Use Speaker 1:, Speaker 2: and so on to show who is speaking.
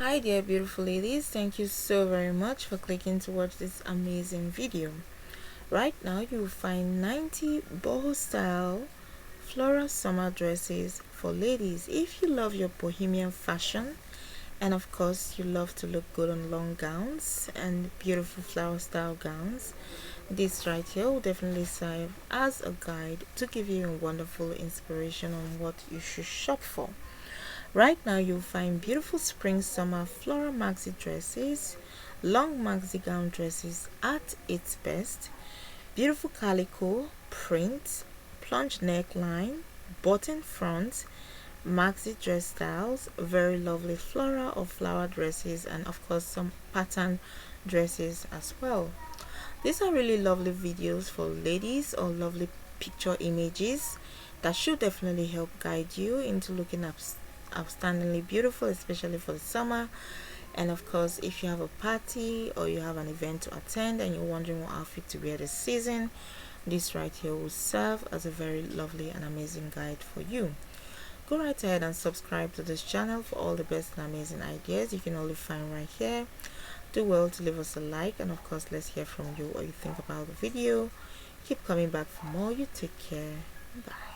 Speaker 1: Hi there, beautiful ladies. Thank you so very much for clicking to watch this amazing video. Right now you will find 90 boho style floral summer dresses for ladies. If you love your bohemian fashion, and of course you love to look good on long gowns and beautiful flower style gowns, this right here will definitely serve as a guide to give you a wonderful inspiration on what you should shop for. Right now you'll find beautiful spring summer floral maxi dresses, long maxi gown dresses at its best, beautiful calico print, plunge neckline, button front, maxi dress styles, very lovely floral or flower dresses, and of course some pattern dresses as well. These are really lovely videos for ladies, or lovely picture images that should definitely help guide you into looking outstandingly beautiful, especially for the summer. And of course, if you have a party or you have an event to attend and you're wondering what outfit to wear this season, this right here will serve as a very lovely and amazing guide for you. Go right ahead and subscribe to this channel for all the best and amazing ideas you can only find right here. Do well to leave us a like, and of course let's hear from you what you think about the video. Keep coming back for more. You take care. Bye.